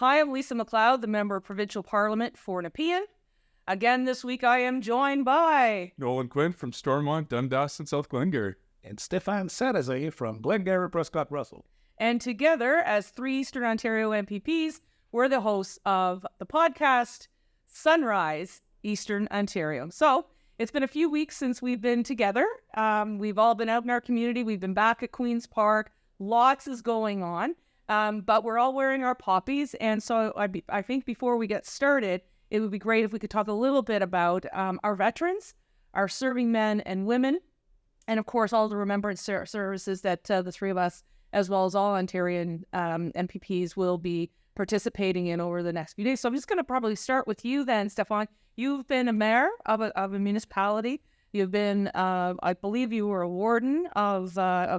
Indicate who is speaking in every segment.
Speaker 1: Hi, I'm Lisa MacLeod, the Member of Provincial Parliament for Nepean. Again, this week I am joined by
Speaker 2: Nolan Quinn from Stormont, Dundas, and South Glengarry.
Speaker 3: And Stéphane Sarrazin from Glengarry, Prescott, Russell.
Speaker 1: And together, as three Eastern Ontario MPPs, we're the hosts of the podcast Sunrise Eastern Ontario. So it's been a few weeks since we've been together. We've all been out in our community. We've been back at Queen's Park. Lots is going on, but we're all wearing our poppies. And so I think before we get started, it would be great if we could talk a little bit about our veterans, our serving men and women, and of course all the remembrance services that the three of us, as well as all Ontarian MPPs, will be participating in over the next few days. So I'm just going to probably start with you then, Stéphane. You've been a mayor of a municipality. You've been, I believe, you were a warden of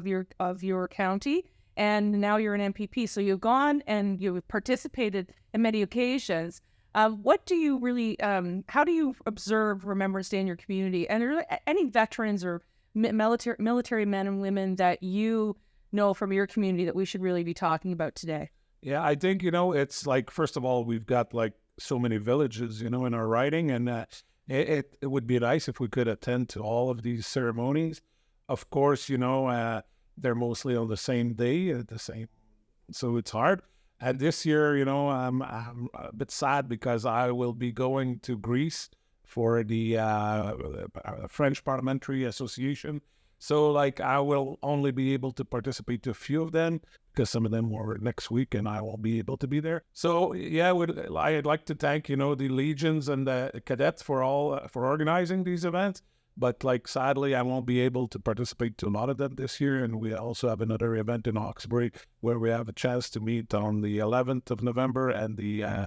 Speaker 1: your county, and now you're an MPP. So you've gone and you've participated in many occasions. What do you really? How do you observe Remembrance Day in your community? And are there any veterans or military men and women that you know from your community that we should really be talking about today?
Speaker 3: Yeah, I think, it's like, first of all, we've got like so many villages, in our riding, and it would be nice if we could attend to all of these ceremonies. Of course, they're mostly on the same day, so it's hard. And this year, I'm a bit sad because I will be going to Greece for the French Parliamentary Association. So, I will only be able to participate to a few of them because some of them were next week and I won't be able to be there. So, yeah, I'd like to thank, the Legions and the cadets for organizing these events. But, sadly, I won't be able to participate to a lot of them this year. And we also have another event in Hawkesbury where we have a chance to meet on the 11th of November and the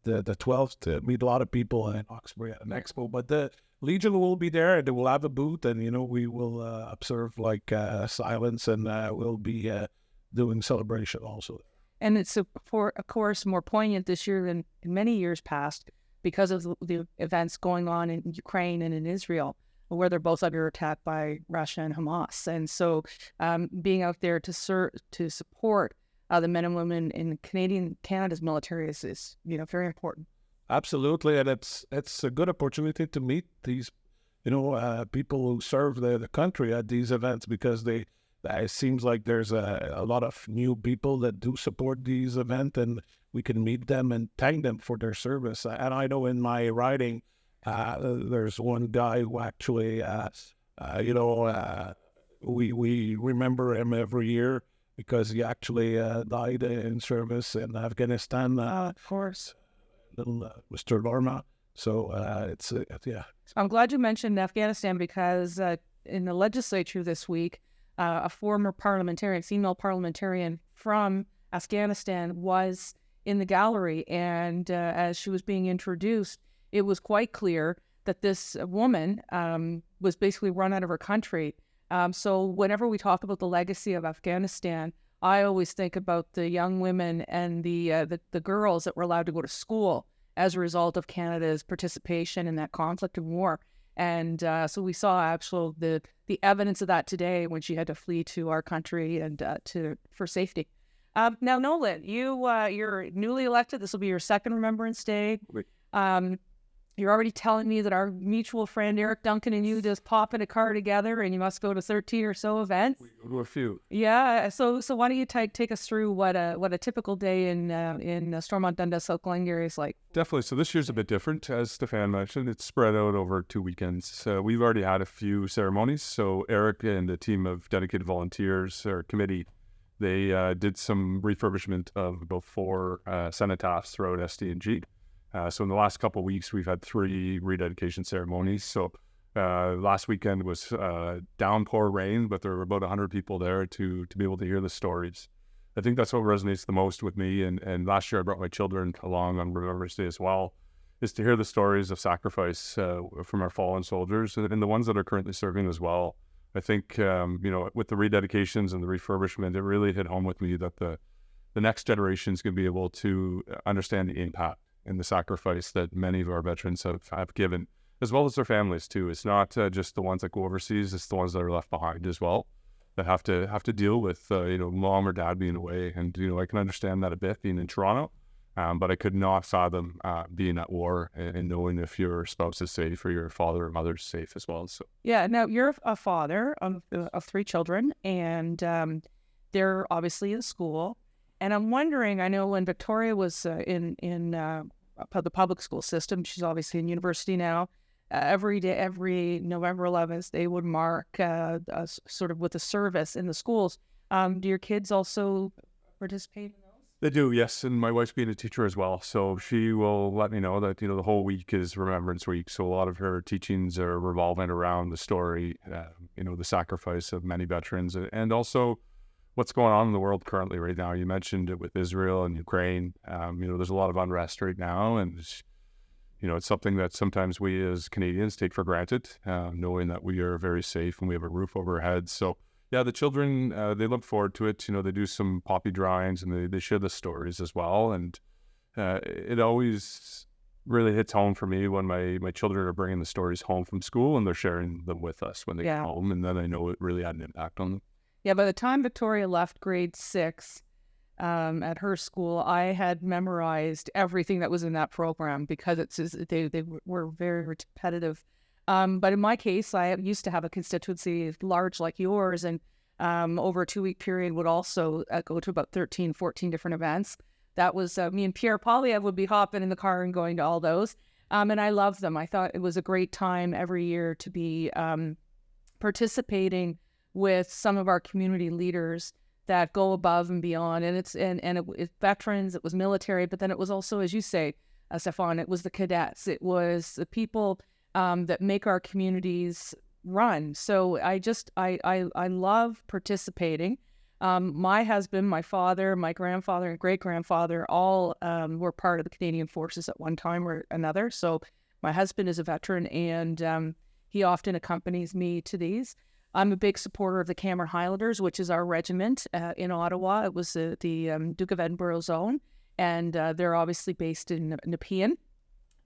Speaker 3: 12th to meet a lot of people in Hawkesbury at an expo. But the Legion will be there and they will have a booth and, we will observe silence and we'll be doing celebration also.
Speaker 1: And it's, of course, more poignant this year than in many years past because of the events going on in Ukraine and in Israel, where they're both under attack by Russia and Hamas. And so being out there to support the men and women in Canada's military is very important.
Speaker 3: Absolutely. And it's a good opportunity to meet these, people who serve the country at these events because it seems like there's a lot of new people that do support these events and we can meet them and thank them for their service. And I know in my riding, there's one guy who actually, we remember him every year because he actually died in service in Afghanistan.
Speaker 1: Of course.
Speaker 3: Little Mr. Lorma. So yeah.
Speaker 1: I'm glad you mentioned Afghanistan because in the legislature this week, a former female parliamentarian from Afghanistan was in the gallery. And as she was being introduced, it was quite clear that this woman was basically run out of her country. So whenever we talk about the legacy of Afghanistan, I always think about the young women and the girls that were allowed to go to school as a result of Canada's participation in that conflict and war. And so we saw the evidence of that today when she had to flee to our country and for safety. Now, Nolan, you're newly elected. This will be your second Remembrance Day. You're already telling me that our mutual friend Eric Duncan and you just pop in a car together and you must go to 13 or so events.
Speaker 2: We go to a few.
Speaker 1: Yeah. So why don't you take us through what a typical day in Stormont, Dundas, South Glengarry is like?
Speaker 2: Definitely. So this year's a bit different, as Stéphane mentioned. It's spread out over 2 weekends. We've already had a few ceremonies. So Eric and a team of dedicated volunteers or committee, they did some refurbishment of about 4 cenotaphs throughout SD&G. So in the last couple of weeks, we've had 3 rededication ceremonies. So last weekend was downpour rain, but there were about 100 people there to be able to hear the stories. I think that's what resonates the most with me. And last year I brought my children along on Remembrance Day as well, is to hear the stories of sacrifice from our fallen soldiers and the ones that are currently serving as well. I think, with the rededications and the refurbishment, it really hit home with me that the next generation is going to be able to understand the impact and the sacrifice that many of our veterans have given, as well as their families too. It's not just the ones that go overseas; it's the ones that are left behind as well, that have to deal with mom or dad being away. And I can understand that a bit being in Toronto, But I could not fathom being at war and knowing if your spouse is safe or your father or mother is safe as well. So
Speaker 1: Yeah. Now you're a father of 3 children, and they're obviously in school. And I'm wondering, I know when Victoria was in the public school system, she's obviously in university now. Every day, every November 11th, they would mark sort of with a service in the schools. Do your kids also participate in those?
Speaker 2: they do, yes. And my wife's being a teacher as well. So she will let me know that, the whole week is Remembrance Week. So a lot of her teachings are revolving around the story, the sacrifice of many veterans, and also what's going on in the world currently right now. You mentioned it with Israel and Ukraine. There's a lot of unrest right now. And, it's something that sometimes we as Canadians take for granted, knowing that we are very safe and we have a roof over our heads. So, yeah, the children, they look forward to it. They do some poppy drawings and they share the stories as well. And it always really hits home for me when my children are bringing the stories home from school and they're sharing them with us when they get home. And then I know it really had an impact on them.
Speaker 1: Yeah, by the time Victoria left grade 6 at her school, I had memorized everything that was in that program because they were very repetitive. But in my case, I used to have a constituency large like yours, and over a 2-week period would also go to about 13, 14 different events. That was me and Pierre Polyev would be hopping in the car and going to all those. And I loved them. I thought it was a great time every year to be participating with some of our community leaders that go above and beyond. And it's veterans, it was military, but then it was also, as you say, Stéphane, it was the cadets, it was the people that make our communities run. So I love participating. My husband, my father, my grandfather, and great-grandfather all were part of the Canadian Forces at one time or another. So my husband is a veteran, and he often accompanies me to these. I'm a big supporter of the Cameron Highlanders, which is our regiment in Ottawa. It was the Duke of Edinburgh zone, and they're obviously based in Nepean,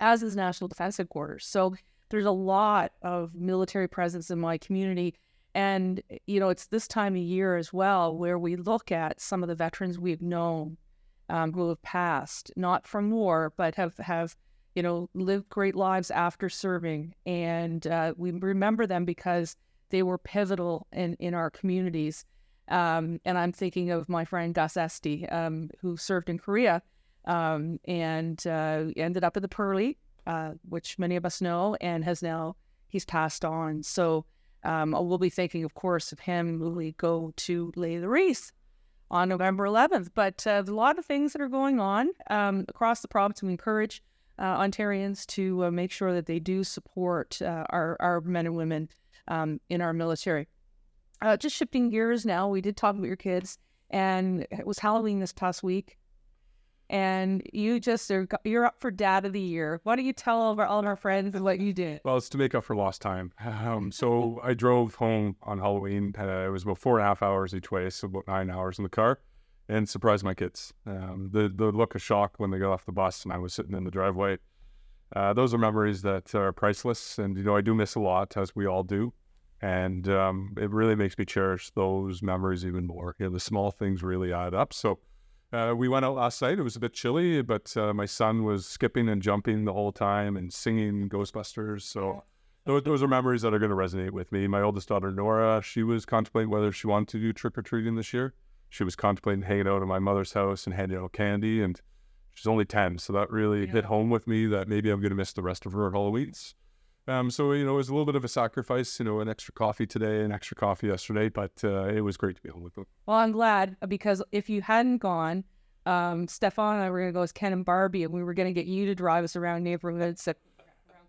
Speaker 1: as is National Defence Headquarters. So there's a lot of military presence in my community. And, it's this time of year as well where we look at some of the veterans we've known who have passed, not from war, but have lived great lives after serving. And we remember them because they were pivotal in our communities. And I'm thinking of my friend Gus Esty, who served in Korea and ended up at the Pearly, which many of us know, and he's passed on. So we'll be thinking, of course, of him when we go to lay the wreath on November 11th. But there's a lot of things that are going on across the province. We encourage Ontarians to make sure that they do support our men and women in our military. Just shifting gears now, we did talk about your kids, and it was Halloween this past week, and you're up for Dad of the Year. Why don't you tell all of our friends what you did?
Speaker 2: Well, it's to make up for lost time. So I drove home on Halloween. It was about 4.5 hours each way, so about 9 hours in the car, and surprised my kids. The look of shock when they got off the bus and I was sitting in the driveway. Those are memories that are priceless, and I do miss a lot, as we all do, and it really makes me cherish those memories even more. The small things really add up. So we went out last night. It was a bit chilly, but my son was skipping and jumping the whole time and singing Ghostbusters. So those are memories that are going to resonate with me. My oldest daughter, Nora, she was contemplating whether she wanted to do trick-or-treating this year. She was contemplating hanging out at my mother's house and handing out candy, and she's only 10, so that really hit home with me that maybe I'm going to miss the rest of her Halloweens. So, it was a little bit of a sacrifice, an extra coffee today, an extra coffee yesterday, but it was great to be home with them.
Speaker 1: Well, I'm glad, because if you hadn't gone, Stéphane and I were going to go as Ken and Barbie, and we were going to get you to drive us around neighborhoods around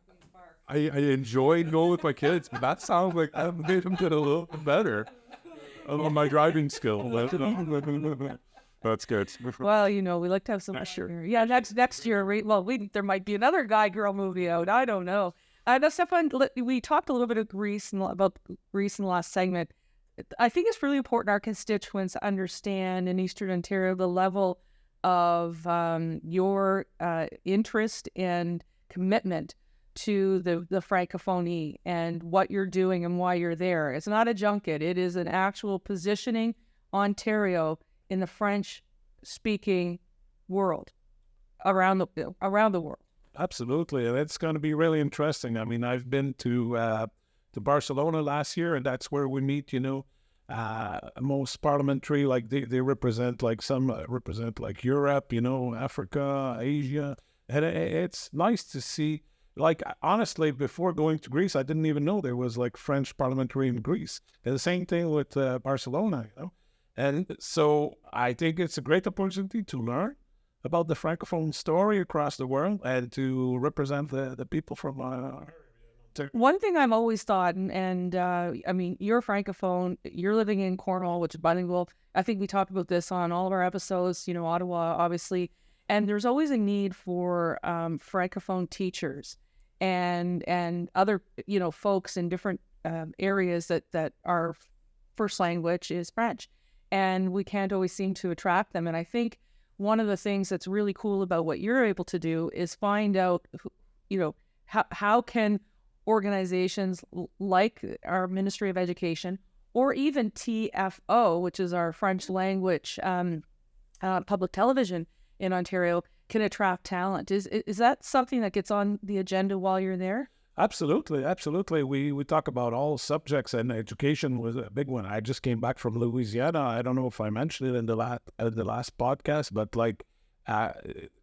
Speaker 1: Queen's Park.
Speaker 2: I enjoyed going with my kids, but that sounds like I made them get a little bit better on my driving skill. That's good.
Speaker 1: Well, we like to have some sure. Yeah, next year. There might be another guy-girl movie out. I don't know. I know, Stéphane, we talked a little bit about Greece in the last segment. I think it's really important our constituents understand in Eastern Ontario the level of your interest and commitment to the Francophonie and what you're doing and why you're there. It's not a junket. It is an actual positioning Ontario in the French-speaking world. around the world.
Speaker 3: Absolutely, and it's going to be really interesting. I mean, I've been to Barcelona last year, and that's where we meet. Most parliamentary, like they represent, like some represent like Europe, Africa, Asia, and it's nice to see. Like, honestly, before going to Greece, I didn't even know there was like French parliamentary in Greece. And the same thing with Barcelona, And so I think it's a great opportunity to learn about the Francophone story across the world and to represent the people from
Speaker 1: One thing I've always thought, and I mean, you're Francophone, you're living in Cornwall, which is bilingual. I think we talked about this on all of our episodes, Ottawa, obviously. And there's always a need for Francophone teachers and other, folks in different areas that are first language is French. And we can't always seem to attract them. And I think one of the things that's really cool about what you're able to do is find out, how can organizations like our Ministry of Education or even TFO, which is our French language public television in Ontario, can attract talent. Is that something that gets on the agenda while you're there?
Speaker 3: Absolutely. We talk about all subjects, and education was a big one. I just came back from Louisiana. I don't know if I mentioned it in the last podcast, but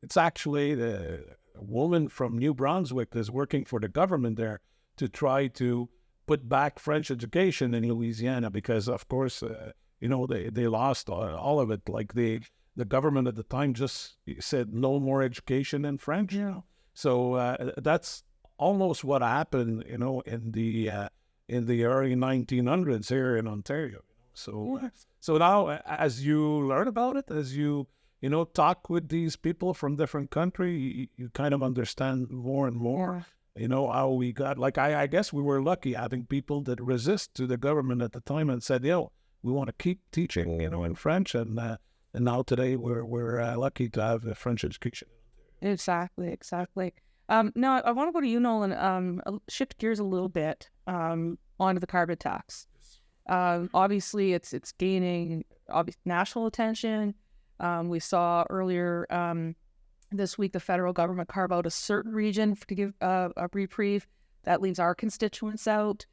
Speaker 3: it's actually the woman from New Brunswick that's working for the government there to try to put back French education in Louisiana because, of course, they lost all of it. Like the government at the time just said no more education in French.
Speaker 1: Yeah.
Speaker 3: So that's almost what happened, in the early 1900s here in Ontario. So now, as you learn about it, as you talk with these people from different countries, you kind of understand more and more. How we got, like, I guess we were lucky having people that resist to the government at the time and said, we want to keep teaching, in French. And now today we're lucky to have a French education.
Speaker 1: Exactly. Now I want to go to you, Nolan, shift gears a little bit onto the carbon tax. Obviously it's gaining national attention. We saw earlier this week the federal government carve out a certain region to give a reprieve. That leaves our constituents out.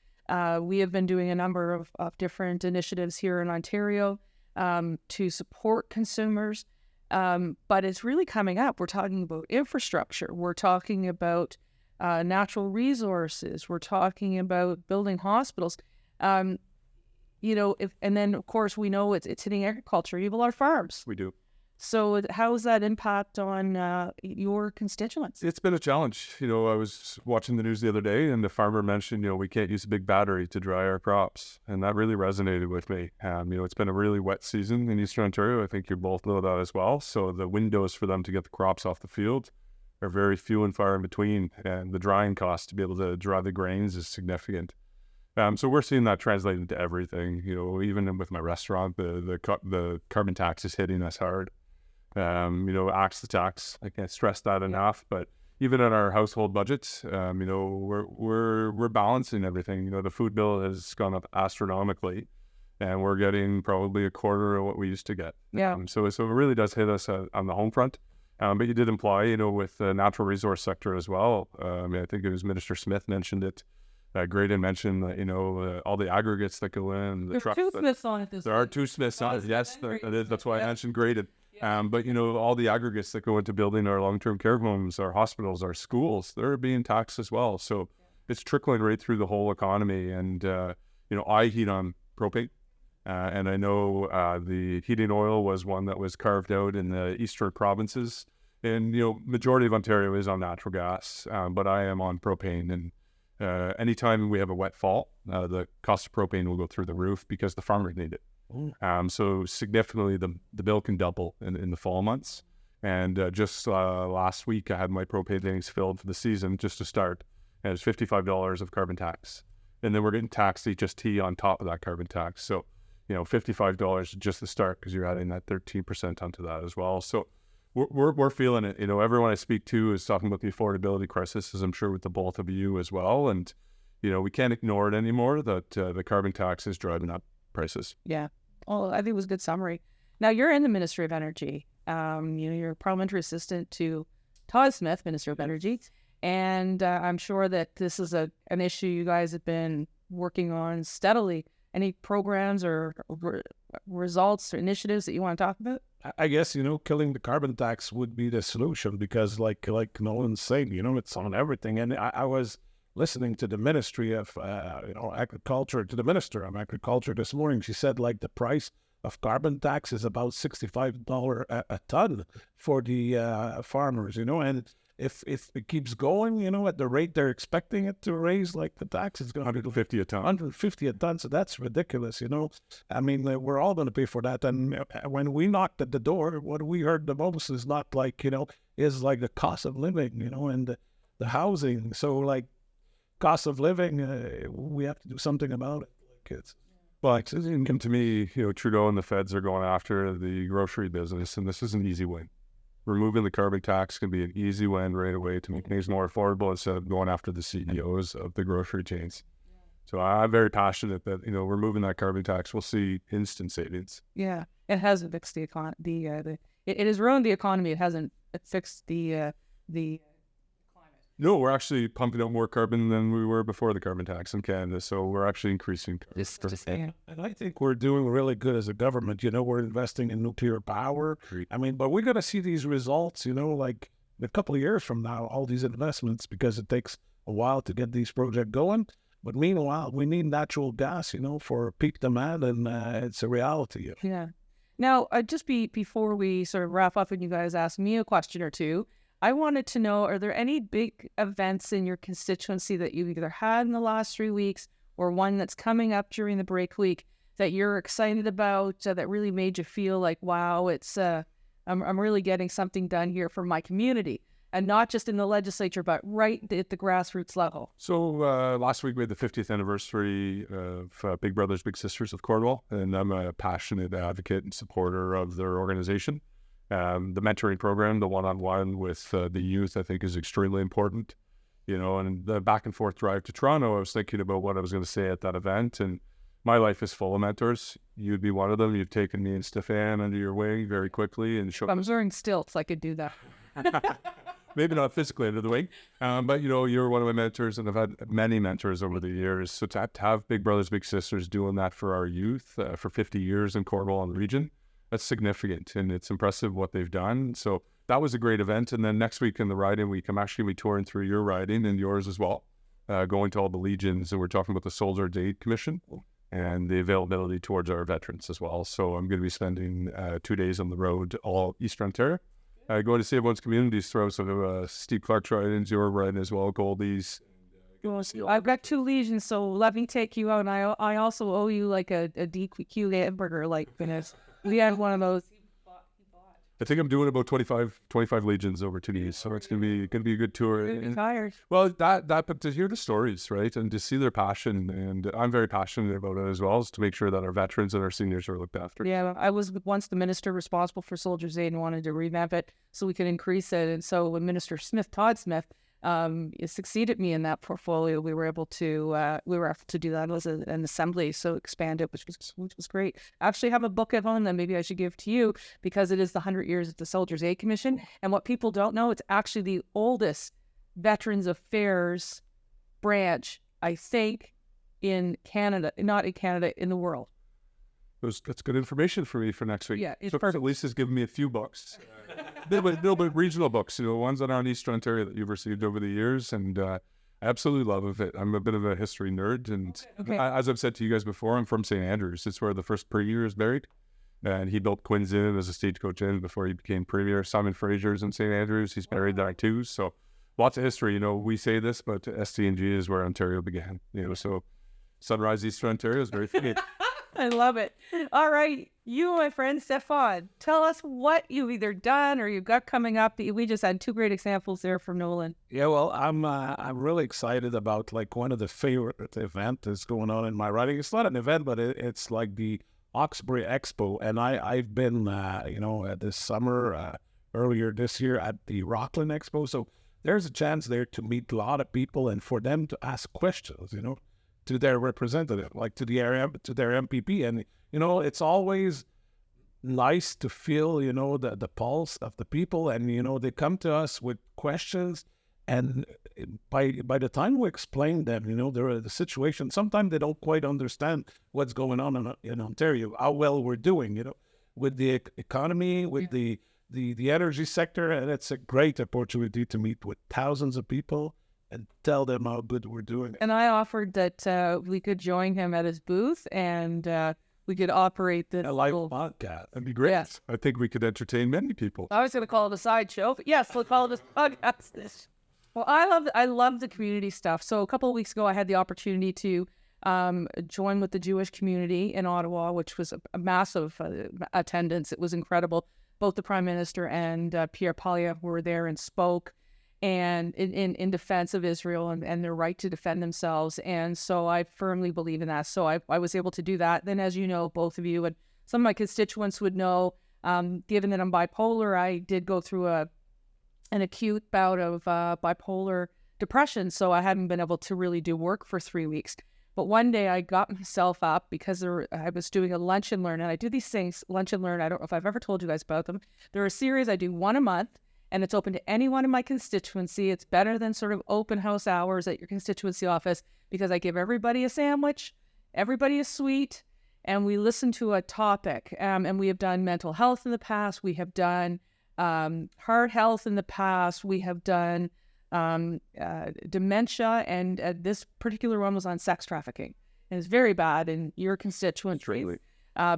Speaker 1: We have been doing a number of different initiatives here in Ontario to support consumers, but it's really coming up. We're talking about infrastructure. We're talking about natural resources. We're talking about building hospitals. And then of course we know it's hitting agriculture. You have a lot of farms.
Speaker 2: We do.
Speaker 1: So how does that impact on your constituents?
Speaker 2: It's been a challenge. I was watching the news the other day and the farmer mentioned, we can't use a big battery to dry our crops. And that really resonated with me. It's been a really wet season in Eastern Ontario. I think you both know that as well. So the windows for them to get the crops off the field are very few and far in between. And the drying cost to be able to dry the grains is significant. So we're seeing that translate into everything. Even with my restaurant, the carbon tax is hitting us hard. Axe the tax. I can't stress that enough. But even in our household budgets, we're balancing everything. The food bill has gone up astronomically, and we're getting probably a quarter of what we used to get.
Speaker 1: Yeah. So
Speaker 2: it really does hit us on the home front. But you did imply, with the natural resource sector as well. I think it was Minister Smith mentioned it. Graydon mentioned, all the aggregates that go in.
Speaker 1: There's two Smiths on it this
Speaker 2: There are two Smiths on it. Yes, that's why I mentioned Graydon. But, all the aggregates that go into building our long-term care homes, our hospitals, our schools, they're being taxed as well. So it's trickling right through the whole economy. And, I heat on propane. And I know the heating oil was one that was carved out in the eastern provinces. And, majority of Ontario is on natural gas, but I am on propane. And anytime we have a wet fall, the cost of propane will go through the roof because the farmers need it. So significantly, the bill can double in the fall months. And just last week, I had my propane tanks filled for the season just to start. And it's $55 of carbon tax. And then we're getting taxed HST on top of that carbon tax. So, $55 just to start because you're adding that 13% onto that as well. So we're feeling it. Everyone I speak to is talking about the affordability crisis, as I'm sure with the both of you as well. And, we can't ignore it anymore that the carbon tax is driving up prices.
Speaker 1: Yeah. Oh, I think it was a good summary. Now, you're in the Ministry of Energy. You're a parliamentary assistant to Todd Smith, Minister of Energy, and I'm sure that this is an issue you guys have been working on steadily. Any programs or results or initiatives that you want to talk about?
Speaker 3: I guess, killing the carbon tax would be the solution because like Nolan's saying, it's on everything. And I was listening to the Ministry of, Agriculture, to the Minister of Agriculture this morning. She said like the price of carbon tax is about $65 a ton for the farmers, and if it keeps going, at the rate they're expecting it to raise, like the tax is going to be
Speaker 2: 150 a ton.
Speaker 3: 150 a ton. So that's ridiculous, I mean, we're all going to pay for that. And when we knocked at the door, what we heard the most is not like, is like the cost of living, and the housing. So like cost of living, we have to do something about it. Like
Speaker 2: But to me, Trudeau and the feds are going after the grocery business, and this is an easy win. Removing the carbon tax can be an easy win right away to make things more affordable instead of going after the CEOs of the grocery chains. So I'm very passionate that, removing that carbon tax, we'll see instant savings.
Speaker 1: Yeah, it hasn't fixed the economy. It has ruined the economy. It hasn't fixed the climate.
Speaker 2: No, we're actually pumping out more carbon than we were before the carbon tax in Canada. So we're actually increasing.
Speaker 3: And I think we're doing really good as a government. We're investing in nuclear power. I mean, but we're going to see these results, like a couple of years from now, all these investments, because it takes a while to get these projects going. But meanwhile, we need natural gas, for peak demand, and it's a reality.
Speaker 1: Yeah. Now, just before we sort of wrap up and you guys ask me a question or two, I wanted to know, are there any big events in your constituency that you've either had in the last 3 weeks or one that's coming up during the break week that you're excited about, that really made you feel like, wow, I'm really getting something done here for my community, and not just in the legislature, but right at the grassroots level?
Speaker 2: So last week we had the 50th anniversary of Big Brothers Big Sisters of Cornwall, and I'm a passionate advocate and supporter of their organization. The mentoring program, the one-on-one with the youth, I think is extremely important, and the back and forth drive to Toronto, I was thinking about what I was going to say at that event, and my life is full of mentors. You'd be one of them. You've taken me and Stéphane under your wing very quickly. And
Speaker 1: I'm wearing stilts, I could do that.
Speaker 2: Maybe not physically under the wing, but you're one of my mentors, and I've had many mentors over the years. So to have Big Brothers Big Sisters doing that for our youth for 50 years in Cornwall and the region, that's significant, and it's impressive what they've done. So that was a great event. And then next week in the riding week, I'm actually going to be touring through your riding and yours as well, going to all the legions, and we're talking about the Soldier Aid Commission and the availability towards our veterans as well. So I'm going to be spending 2 days on the road, all Eastern Ontario, going to see everyone's communities through. So Steve Clark's ridings, your riding as well, Goldie's.
Speaker 1: I've got 2 legions, so let me take you out. And I also owe you like a DQ hamburger, like Vanessa. We had one of those.
Speaker 2: I think I'm doing about 25 legions over 2 days, so it's gonna be a good tour.
Speaker 1: I'm tired.
Speaker 2: Well, but to hear the stories, right, and to see their passion, and I'm very passionate about it as well, is to make sure that our veterans and our seniors are looked after.
Speaker 1: Yeah, I was once the minister responsible for Soldiers' Aid and wanted to revamp it so we could increase it. And so when Minister Todd Smith, succeeded me in that portfolio, we were able to do that as an assembly, so expand it, which was great. I actually have a book at home that maybe I should give to you, because it is the 100 years of the Soldiers' Aid Commission. And what people don't know, it's actually the oldest Veterans Affairs branch, I think, in Canada, not in Canada, in the world.
Speaker 2: That's good information for me for next week.
Speaker 1: Yeah, it's
Speaker 2: so
Speaker 1: perfect.
Speaker 2: At least it's given me a few books. little bit regional books, ones that are in Eastern Ontario that you've received over the years, and I absolutely love it. I'm a bit of a history nerd, and as I've said to you guys before, I'm from St. Andrews. It's where the first premier is buried, and he built Quinn's Inn as a stagecoach inn before he became premier. Simon Fraser's in St. Andrews. He's buried there too, so lots of history. We say this, but STNG is where Ontario began, so Sunrise, Eastern Ontario is very fitting.
Speaker 1: I love it. All right. You, my friend Stéphane, tell us what you've either done or you've got coming up. We just had 2 great examples there from Nolan.
Speaker 3: Yeah, well, I'm really excited about like one of the favorite event that's going on in my riding. It's not an event, but it's like the Oxbury Expo. And I've been, this summer, earlier this year at the Rockland Expo. So there's a chance there to meet a lot of people and for them to ask questions, to their representative, like to their MPP. And, it's always nice to feel, the pulse of the people. And, they come to us with questions. And by the time we explain them, the situation, sometimes they don't quite understand what's going on in Ontario, how well we're doing, with the economy, with the energy sector. And it's a great opportunity to meet with thousands of people and tell them how good we're doing.
Speaker 1: And I offered that we could join him at his booth and we could operate this
Speaker 3: a live podcast.
Speaker 2: That'd be great.
Speaker 1: Yes.
Speaker 2: I think we could entertain many people.
Speaker 1: I was going to call it a sideshow, but yes, we'll call it a podcast. Well, I love the community stuff. So a couple of weeks ago, I had the opportunity to join with the Jewish community in Ottawa, which was a massive attendance. It was incredible. Both the Prime Minister and Pierre Poilievre were there and spoke and in defense of Israel and their right to defend themselves. And so I firmly believe in that. So I was able to do that. Then, as you know, both of you and some of my constituents would know, given that I'm bipolar, I did go through an acute bout of bipolar depression. So I hadn't been able to really do work for 3 weeks. But one day I got myself up because I was doing a lunch and learn. And I do these things, lunch and learn. I don't know if I've ever told you guys about them. They're a series I do one a month, and it's open to anyone in my constituency. It's better than sort of open house hours at your constituency office because I give everybody a sandwich, everybody a sweet, and we listen to a topic. And we have done mental health in the past. We have done heart health in the past. We have done dementia, and this particular one was on sex trafficking. And it's very bad in your constituency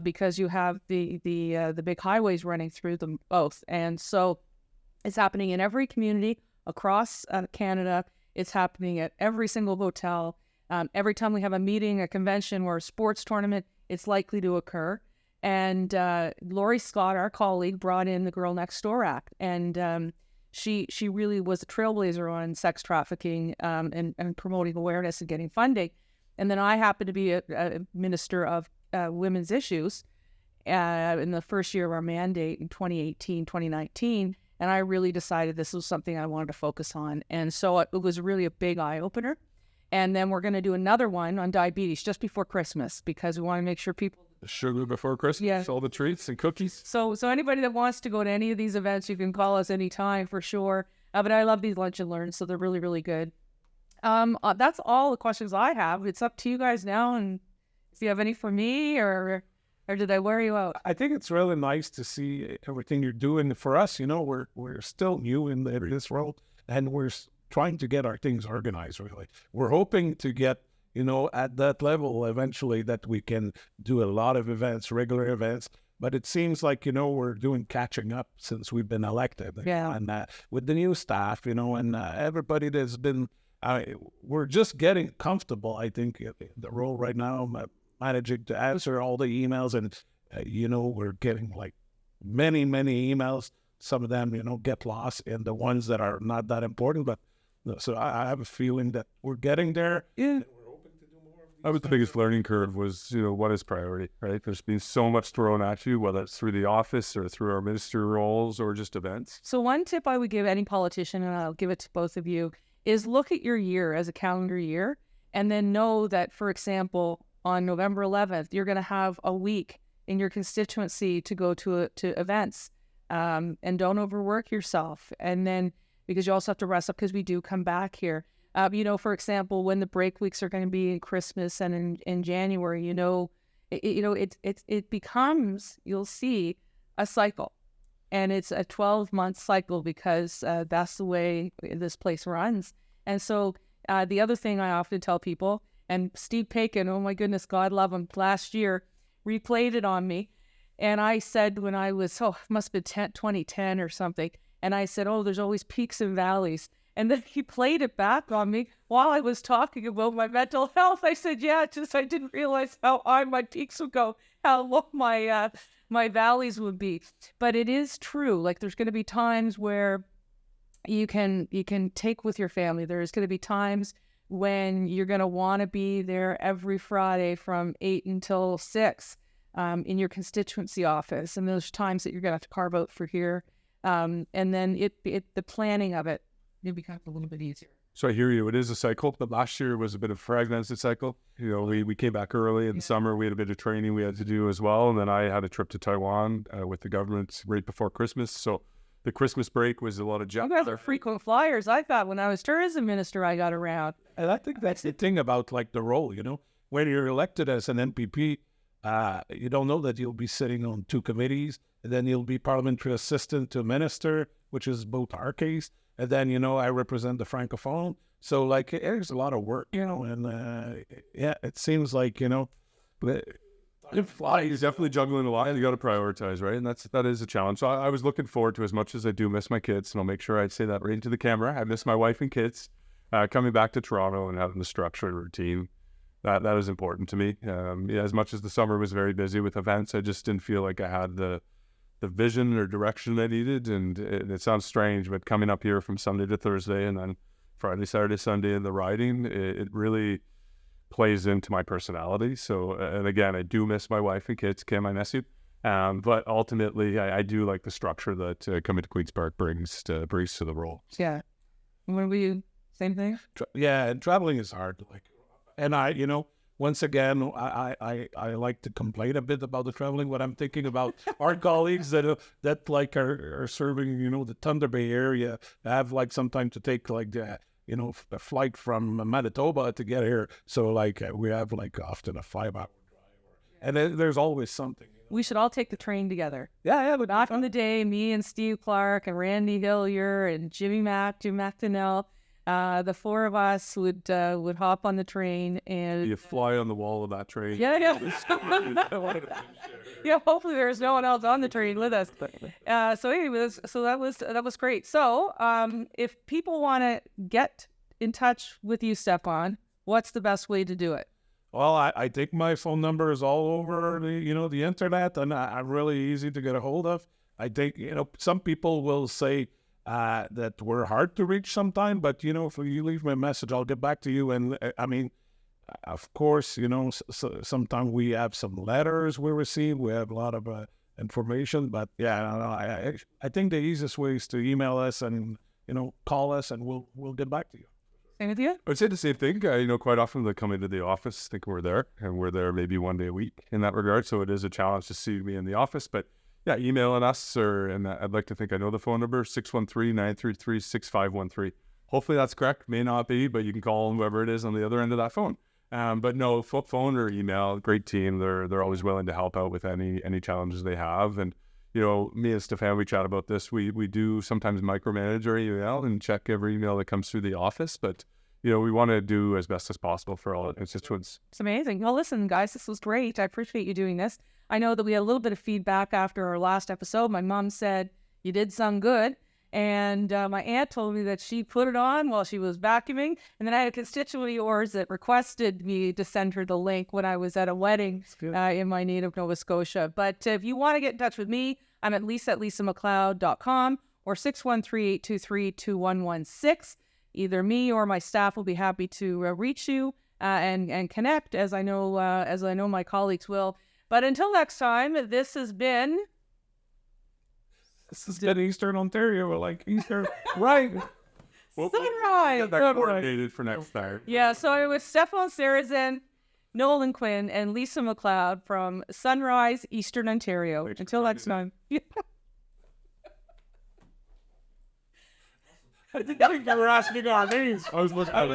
Speaker 1: because you have the big highways running through them both. And so it's happening in every community across Canada. It's happening at every single hotel. Every time we have a meeting, a convention, or a sports tournament, it's likely to occur. And Laurie Scott, our colleague, brought in the Girl Next Door Act. And she really was a trailblazer on sex trafficking and promoting awareness and getting funding. And then I happened to be a minister of women's issues in the first year of our mandate in 2018, 2019. And I really decided this was something I wanted to focus on. And so it was really a big eye-opener. And then we're going to do another one on diabetes just before Christmas because we want to make sure people...
Speaker 2: Sugar before Christmas, all the treats and cookies.
Speaker 1: So anybody that wants to go to any of these events, you can call us anytime for sure. But I love these lunch and learns, so they're really, really good. That's all the questions I have. It's up to you guys now, and if you have any for me, or did I wear you out?
Speaker 3: I think it's really nice to see everything you're doing. For us, we're still new in this world, and we're trying to get our things organized, really. We're hoping to get at that level eventually that we can do a lot of events, regular events. But it seems like, we're doing catching up since we've been elected.
Speaker 1: Yeah.
Speaker 3: And with the new staff, and everybody that's been, we're just getting comfortable, I think, the role right now, managing to answer all the emails. And, we're getting like many, many emails. Some of them, get lost in the ones that are not that important. But so I have a feeling that we're getting there.
Speaker 1: Yeah.
Speaker 2: That was the biggest learning curve was, what is priority, right? There's been so much thrown at you, whether it's through the office or through our minister roles or just events.
Speaker 1: So one tip I would give any politician, and I'll give it to both of you, is look at your year as a calendar year and then know that, for example, on November 11th, you're going to have a week in your constituency to go to events and don't overwork yourself. And then, because you also have to rest up because we do come back here. For example, when the break weeks are going to be in Christmas and in January, it becomes, you'll see, a cycle. And it's a 12-month cycle because that's the way this place runs. And so the other thing I often tell people, and Steve Paikin, oh my goodness, God love him, last year replayed it on me. And I said when I was, it must have been 2010 or something, and I said, there's always peaks and valleys. And then he played it back on me while I was talking about my mental health. I said, I didn't realize how high my peaks would go, how low my valleys would be. But it is true. Like there's going to be times where you can take with your family. There's going to be times when you're going to want to be there every Friday from 8 until 6 in your constituency office. And there's times that you're going to have to carve out for here. And then the planning of it becomes a little bit easier.
Speaker 2: So I hear you. It is a cycle, but last year was a bit of a fragmented cycle. We came back early in the summer. We had a bit of training we had to do as well. And then I had a trip to Taiwan with the government right before Christmas. So the Christmas break was a lot of jet.
Speaker 1: You guys are frequent flyers. I thought when I was tourism minister, I got around.
Speaker 3: And I think that's the thing about like the role, when you're elected as an MPP, you don't know that you'll be sitting on 2 committees, and then you'll be parliamentary assistant to minister, which is both our case. And then, I represent the Francophone. So, like, there's a lot of work, and, it seems like,
Speaker 2: You're definitely juggling a lot. You got to prioritize, right? And that is a challenge. So I was looking forward to, as much as I do miss my kids, and I'll make sure I say that right into the camera, I miss my wife and kids, coming back to Toronto and having the structure and routine. That is important to me. As much as the summer was very busy with events, I just didn't feel like I had the vision or direction I needed. And it sounds strange, but coming up here from Sunday to Thursday and then Friday, Saturday, Sunday in the riding, it really plays into my personality. So, and again, I do miss my wife and kids. Kim, I miss you. But ultimately, I do like the structure that coming to Queen's Park brings to the role.
Speaker 1: Yeah. When were you, same thing?
Speaker 3: And traveling is hard. And once again, I like to complain a bit about the traveling. What I'm thinking about our colleagues that are serving, the Thunder Bay area, have sometimes to take a flight from Manitoba to get here. So we have often a 5-hour drive, and there's always something.
Speaker 1: We should all take the train together.
Speaker 3: Yeah.
Speaker 1: Back in the day, me and Steve Clark and Randy Hillier and Jim McDonnell, the 4 of us would hop on the train and
Speaker 2: you fly on the wall of that train.
Speaker 1: Yeah. Yeah, hopefully there's no one else on the train with us. So anyways, so that was great. So if people want to get in touch with you, Stéphane, what's the best way to do it?
Speaker 3: Well, I think my phone number is all over the internet, and I'm really easy to get a hold of. I think some people will say that we're hard to reach sometime, but if you leave me a message, I'll get back to you. And I mean, of course, sometimes we have some letters we receive. We have a lot of information, but I think the easiest way is to email us and call us, and we'll get back to you.
Speaker 1: Same with you?
Speaker 2: I would say the same thing. Quite often they come into the office thinking we're there, and we're there maybe one day a week in that regard. So it is a challenge to see me in the office, but yeah, emailing us, and I'd like to think I know the phone number, 613-933-6513. Hopefully that's correct. May not be, but you can call whoever it is on the other end of that phone. But no, phone or email, great team. They're always willing to help out with any challenges they have. And, me and Stéphane, we chat about this. We do sometimes micromanage our email and check every email that comes through the office. But, we want to do as best as possible for all our constituents.
Speaker 1: It's amazing. Well, listen, guys, this was great. I appreciate you doing this. I know that we had a little bit of feedback after our last episode. My mom said, you did sound good. And my aunt told me that she put it on while she was vacuuming. And then I had a constituent of yours that requested me to send her the link when I was at a wedding in my native Nova Scotia. But if you want to get in touch with me, I'm at lisa@lisamacleod.com or 613-823-2116. Either me or my staff will be happy to reach you and connect, as I know my colleagues will. But until next time, this has been
Speaker 3: Eastern Ontario, Eastern, right?
Speaker 1: Sunrise.
Speaker 2: That coordinated for next time.
Speaker 1: Yeah, so it was Stéphane, Sarrazin, Nolan, Quinn, and Lisa MacLeod from Sunrise, Eastern Ontario. Until next time.
Speaker 3: I think you were asking our names. I was looking at it.